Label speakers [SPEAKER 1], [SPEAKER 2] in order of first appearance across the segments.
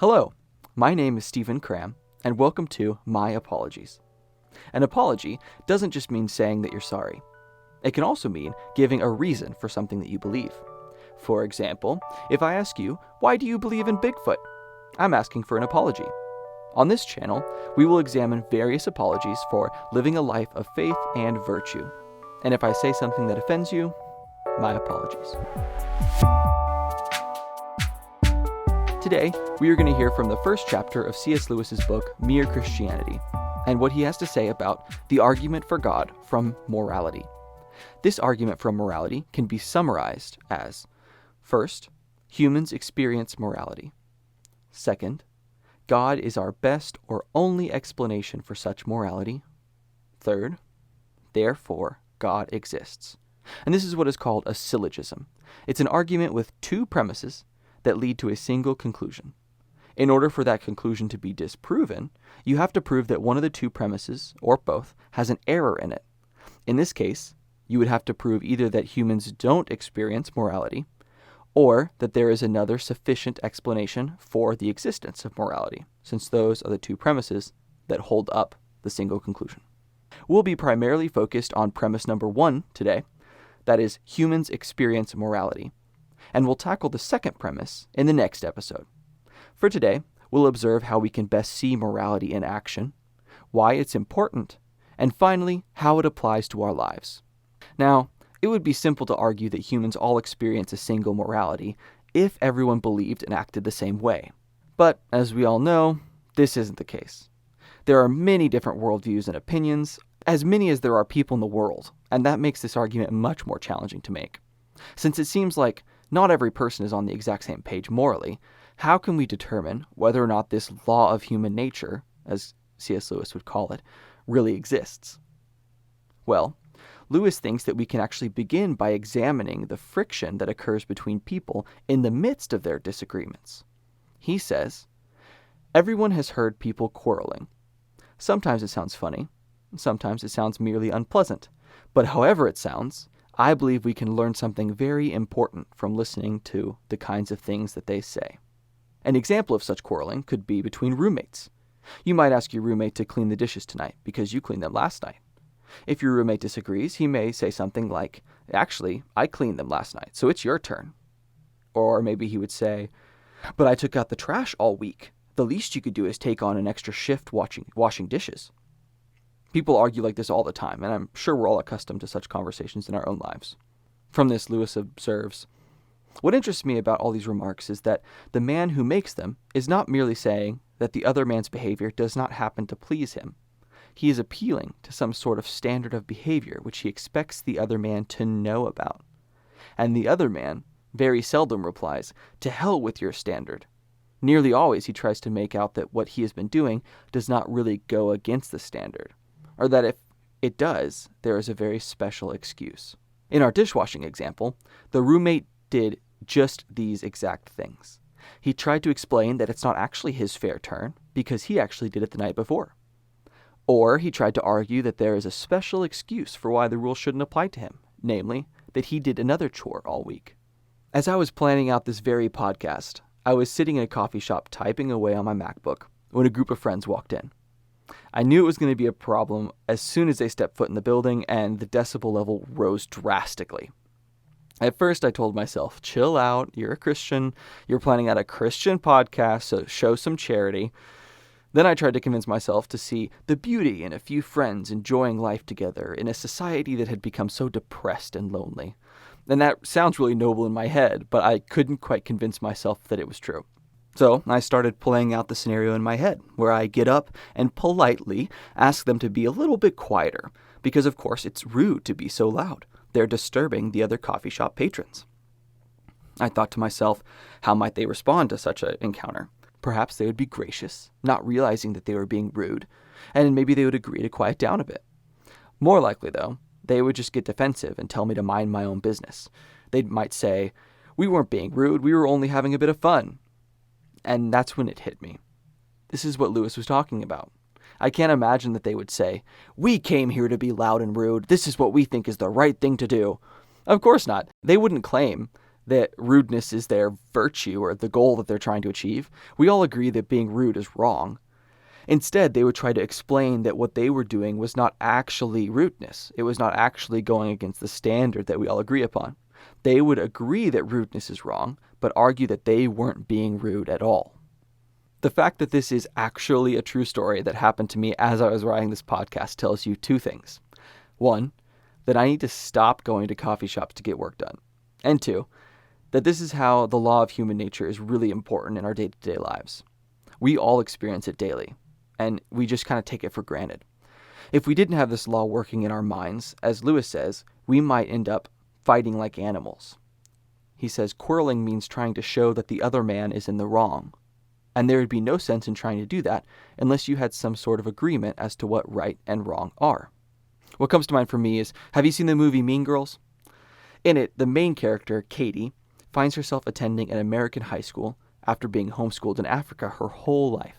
[SPEAKER 1] Hello, my name is Stephen Cram, and welcome to My Apologies. An apology doesn't just mean saying that you're sorry. It can also mean giving a reason for something that you believe. For example, if I ask you, why do you believe in Bigfoot? I'm asking for an apology. On this channel, we will examine various apologies for living a life of faith and virtue. And if I say something that offends you, my apologies. Today, we are going to hear from the first chapter of C.S. Lewis's book, Mere Christianity, and what he has to say about the argument for God from morality. This argument from morality can be summarized as: first, humans experience morality. Second, God is our best or only explanation for such morality. Third, therefore, God exists. And this is what is called a syllogism. It's an argument with two premises that lead to a single conclusion. In order for that conclusion to be disproven, you have to prove that one of the two premises, or both, has an error in it. In this case, you would have to prove either that humans don't experience morality, or that there is another sufficient explanation for the existence of morality, since those are the two premises that hold up the single conclusion. We'll be primarily focused on premise number 1 today, that is, humans experience morality, and we'll tackle the second premise in the next episode. For today, we'll observe how we can best see morality in action, why it's important, and finally, how it applies to our lives. Now, it would be simple to argue that humans all experience a single morality if everyone believed and acted the same way. But, as we all know, this isn't the case. There are many different worldviews and opinions, as many as there are people in the world, and that makes this argument much more challenging to make. Since it seems like not every person is on the exact same page morally, how can we determine whether or not this law of human nature, as C.S. Lewis would call it, really exists? Well, Lewis thinks that we can actually begin by examining the friction that occurs between people in the midst of their disagreements. He says, everyone has heard people quarreling. Sometimes it sounds funny, sometimes it sounds merely unpleasant, but however it sounds, I believe we can learn something very important from listening to the kinds of things that they say. An example of such quarreling could be between roommates. You might ask your roommate to clean the dishes tonight because you cleaned them last night. If your roommate disagrees, he may say something like, actually, I cleaned them last night, so it's your turn. Or maybe he would say, but I took out the trash all week. The least you could do is take on an extra shift washing dishes. People argue like this all the time, and I'm sure we're all accustomed to such conversations in our own lives. From this, Lewis observes, what interests me about all these remarks is that the man who makes them is not merely saying that the other man's behavior does not happen to please him. He is appealing to some sort of standard of behavior which he expects the other man to know about. And the other man very seldom replies, to hell with your standard. Nearly always he tries to make out that what he has been doing does not really go against the standard, or that if it does, there is a very special excuse. In our dishwashing example, the roommate did just these exact things. He tried to explain that it's not actually his fair turn because he actually did it the night before. Or he tried to argue that there is a special excuse for why the rule shouldn't apply to him, namely, that he did another chore all week. As I was planning out this very podcast, I was sitting in a coffee shop typing away on my MacBook when a group of friends walked in. I knew it was going to be a problem as soon as they stepped foot in the building, and the decibel level rose drastically. At first, I told myself, chill out, you're a Christian, you're planning out a Christian podcast, so show some charity. Then I tried to convince myself to see the beauty in a few friends enjoying life together in a society that had become so depressed and lonely. And that sounds really noble in my head, but I couldn't quite convince myself that it was true. So I started playing out the scenario in my head, where I get up and politely ask them to be a little bit quieter, because of course it's rude to be so loud. They're disturbing the other coffee shop patrons. I thought to myself, how might they respond to such an encounter? Perhaps they would be gracious, not realizing that they were being rude, and maybe they would agree to quiet down a bit. More likely, though, they would just get defensive and tell me to mind my own business. They might say, we weren't being rude, we were only having a bit of fun. And that's when it hit me. This is what Lewis was talking about. I can't imagine that they would say, we came here to be loud and rude. This is what we think is the right thing to do. Of course not. They wouldn't claim that rudeness is their virtue or the goal that they're trying to achieve. We all agree that being rude is wrong. Instead, they would try to explain that what they were doing was not actually rudeness. It was not actually going against the standard that we all agree upon. They would agree that rudeness is wrong, but argue that they weren't being rude at all. The fact that this is actually a true story that happened to me as I was writing this podcast tells you two things. One, that I need to stop going to coffee shops to get work done. And two, that this is how the law of human nature is really important in our day-to-day lives. We all experience it daily, and we just kind of take it for granted. If we didn't have this law working in our minds, as Lewis says, we might end up fighting like animals. He says quarreling means trying to show that the other man is in the wrong. And there would be no sense in trying to do that unless you had some sort of agreement as to what right and wrong are. What comes to mind for me is, have you seen the movie Mean Girls? In it, the main character, Katie, finds herself attending an American high school after being homeschooled in Africa her whole life.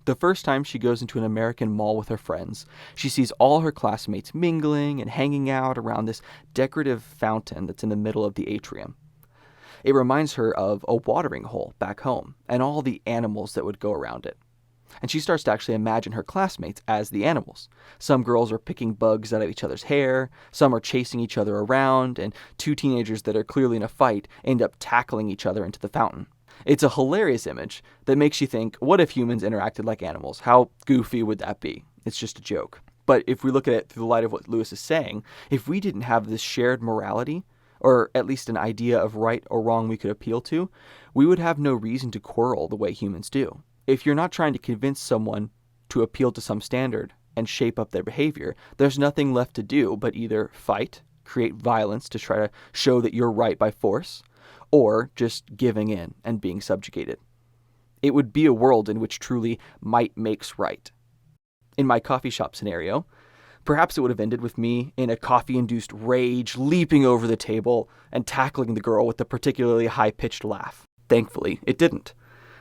[SPEAKER 1] The first time she goes into an American mall with her friends, she sees all her classmates mingling and hanging out around this decorative fountain that's in the middle of the atrium. It reminds her of a watering hole back home and all the animals that would go around it. And she starts to actually imagine her classmates as the animals. Some girls are picking bugs out of each other's hair, some are chasing each other around, and two teenagers that are clearly in a fight end up tackling each other into the fountain. It's a hilarious image that makes you think, what if humans interacted like animals? How goofy would that be? It's just a joke. But if we look at it through the light of what Lewis is saying, if we didn't have this shared morality, or at least an idea of right or wrong we could appeal to, we would have no reason to quarrel the way humans do. If you're not trying to convince someone to appeal to some standard and shape up their behavior, there's nothing left to do but either fight, create violence to try to show that you're right by force, or just giving in and being subjugated. It would be a world in which truly might makes right. In my coffee shop scenario, perhaps it would have ended with me in a coffee-induced rage, leaping over the table and tackling the girl with a particularly high-pitched laugh. Thankfully, it didn't.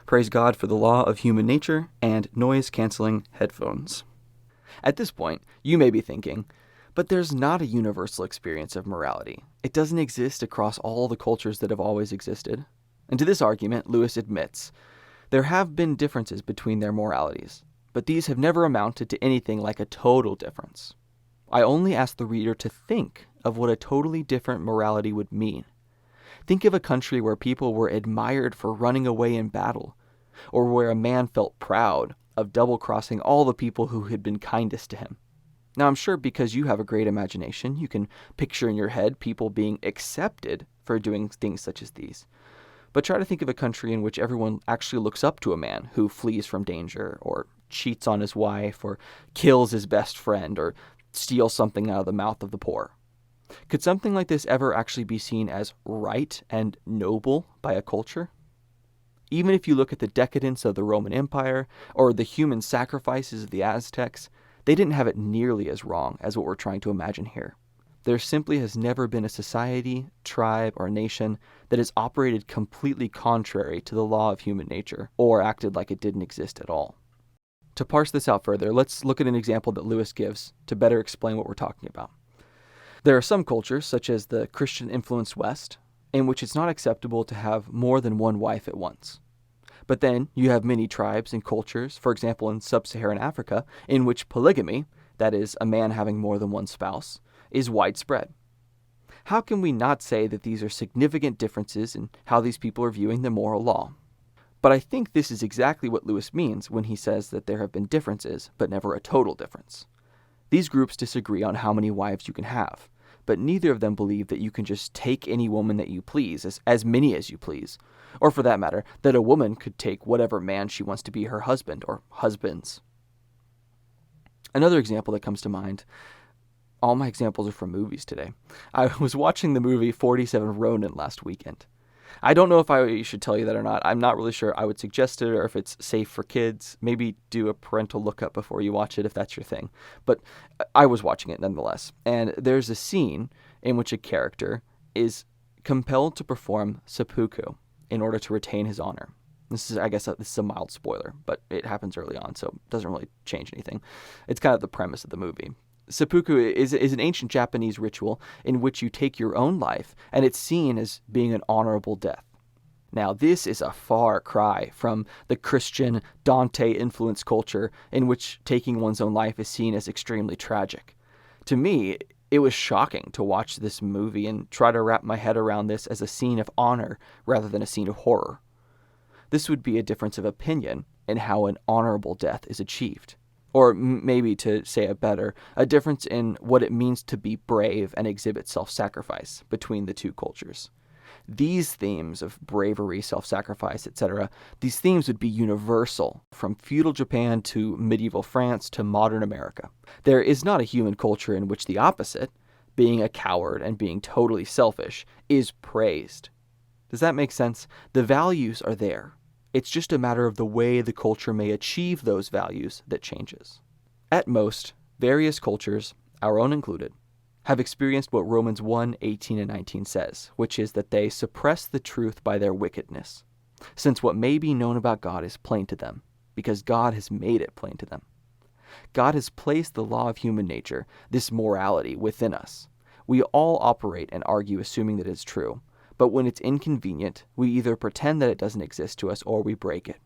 [SPEAKER 1] Praise God for the law of human nature and noise-canceling headphones. At this point, you may be thinking, but there's not a universal experience of morality. It doesn't exist across all the cultures that have always existed. And to this argument, Lewis admits, there have been differences between their moralities, but these have never amounted to anything like a total difference. I only ask the reader to think of what a totally different morality would mean. Think of a country where people were admired for running away in battle, or where a man felt proud of double-crossing all the people who had been kindest to him. Now, I'm sure because you have a great imagination, you can picture in your head people being accepted for doing things such as these. But try to think of a country in which everyone actually looks up to a man who flees from danger, or cheats on his wife, or kills his best friend, or steals something out of the mouth of the poor. Could something like this ever actually be seen as right and noble by a culture? Even if you look at the decadence of the Roman Empire, or the human sacrifices of the Aztecs, they didn't have it nearly as wrong as what we're trying to imagine here. There simply has never been a society, tribe, or nation that has operated completely contrary to the law of human nature, or acted like it didn't exist at all. To parse this out further, let's look at an example that Lewis gives to better explain what we're talking about. There are some cultures, such as the Christian-influenced West, in which it's not acceptable to have more than one wife at once. But then you have many tribes and cultures, for example in sub-Saharan Africa, in which polygamy, that is, a man having more than one spouse, is widespread. How can we not say that these are significant differences in how these people are viewing the moral law? But I think this is exactly what Lewis means when he says that there have been differences, but never a total difference. These groups disagree on how many wives you can have, but neither of them believe that you can just take any woman that you please, as many as you please, or for that matter, that a woman could take whatever man she wants to be her husband or husbands. Another example that comes to mind, all my examples are from movies today. I was watching the movie 47 Ronin last weekend. I don't know if I should tell you that or not. I'm not really sure. I would suggest it, or if it's safe for kids. Maybe do a parental lookup before you watch it if that's your thing. But I was watching it nonetheless. And there's a scene in which a character is compelled to perform seppuku in order to retain his honor. This is a mild spoiler, but it happens early on, so it doesn't really change anything. It's kind of the premise of the movie. Seppuku is an ancient Japanese ritual in which you take your own life, and it's seen as being an honorable death. Now, this is a far cry from the Christian, Dante-influenced culture in which taking one's own life is seen as extremely tragic. To me, it was shocking to watch this movie and try to wrap my head around this as a scene of honor rather than a scene of horror. This would be a difference of opinion in how an honorable death is achieved. Or maybe, to say it better, a difference in what it means to be brave and exhibit self-sacrifice between the two cultures. These themes of bravery, self-sacrifice, etc., these themes would be universal from feudal Japan to medieval France to modern America. There is not a human culture in which the opposite, being a coward and being totally selfish, is praised. Does that make sense? The values are there. It's just a matter of the way the culture may achieve those values that changes. At most, various cultures, our own included, have experienced what Romans 1:18 and 19 says, which is that they suppress the truth by their wickedness, since what may be known about God is plain to them, because God has made it plain to them. God has placed the law of human nature, this morality, within us. We all operate and argue assuming that it's true, but when it's inconvenient, we either pretend that it doesn't exist to us or we break it.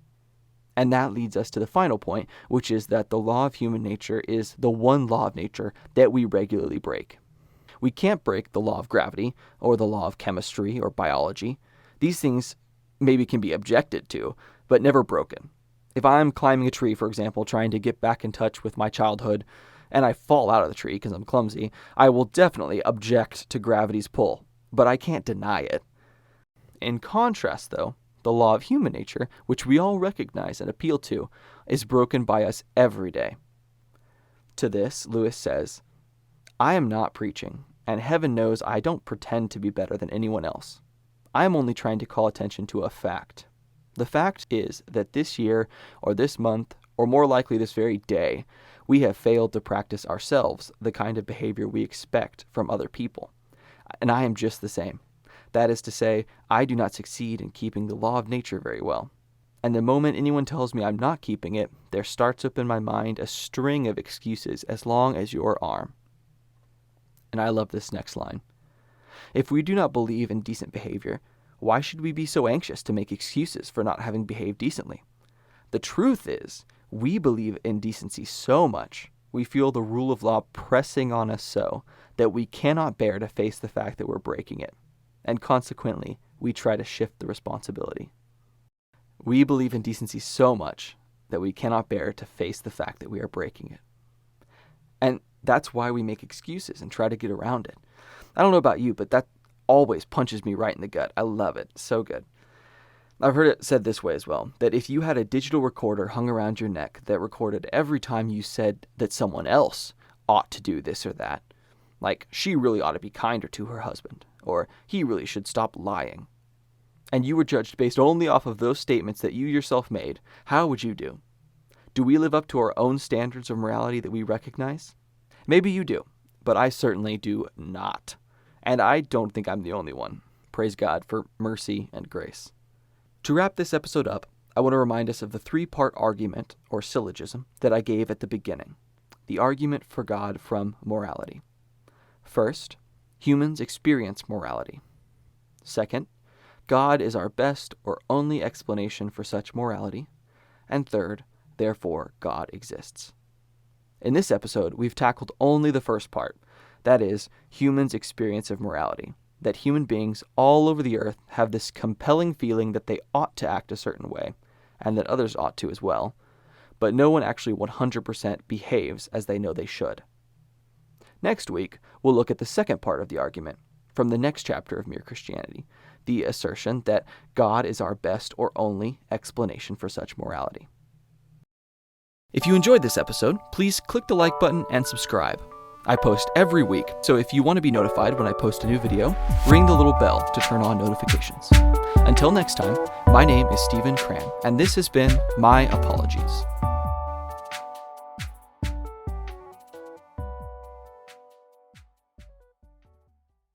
[SPEAKER 1] And that leads us to the final point, which is that the law of human nature is the one law of nature that we regularly break. We can't break the law of gravity or the law of chemistry or biology. These things maybe can be objected to, but never broken. If I'm climbing a tree, for example, trying to get back in touch with my childhood, and I fall out of the tree because I'm clumsy, I will definitely object to gravity's pull, but I can't deny it. In contrast, though, the law of human nature, which we all recognize and appeal to, is broken by us every day. To this, Lewis says, I am not preaching, and heaven knows I don't pretend to be better than anyone else. I am only trying to call attention to a fact. The fact is that this year, or this month, or more likely this very day, we have failed to practice ourselves the kind of behavior we expect from other people. And I am just the same. That is to say, I do not succeed in keeping the law of nature very well. And the moment anyone tells me I'm not keeping it, there starts up in my mind a string of excuses as long as your arm. And I love this next line. If we do not believe in decent behavior, why should we be so anxious to make excuses for not having behaved decently? The truth is, we believe in decency so much, we feel the rule of law pressing on us so that we cannot bear to face the fact that we're breaking it. And consequently, we try to shift the responsibility. We believe in decency so much that we cannot bear to face the fact that we are breaking it. And that's why we make excuses and try to get around it. I don't know about you, but that always punches me right in the gut. I love it. So good. I've heard it said this way as well, that if you had a digital recorder hung around your neck that recorded every time you said that someone else ought to do this or that, like she really ought to be kinder to her husband, or he really should stop lying, and you were judged based only off of those statements that you yourself made, how would you do? Do we live up to our own standards of morality that we recognize? Maybe you do, but I certainly do not. And I don't think I'm the only one. Praise God for mercy and grace. To wrap this episode up, I want to remind us of the three-part argument, or syllogism, that I gave at the beginning. The argument for God from morality. First, humans experience morality. Second, God is our best or only explanation for such morality. And third, therefore, God exists. In this episode, we've tackled only the first part, that is, humans' experience of morality, that human beings all over the earth have this compelling feeling that they ought to act a certain way, and that others ought to as well, but no one actually 100% behaves as they know they should. Next week, we'll look at the second part of the argument, from the next chapter of Mere Christianity, the assertion that God is our best or only explanation for such morality. If you enjoyed this episode, please click the like button and subscribe. I post every week, so if you want to be notified when I post a new video, ring the little bell to turn on notifications. Until next time, my name is Stephen Cran, and this has been My Apologies.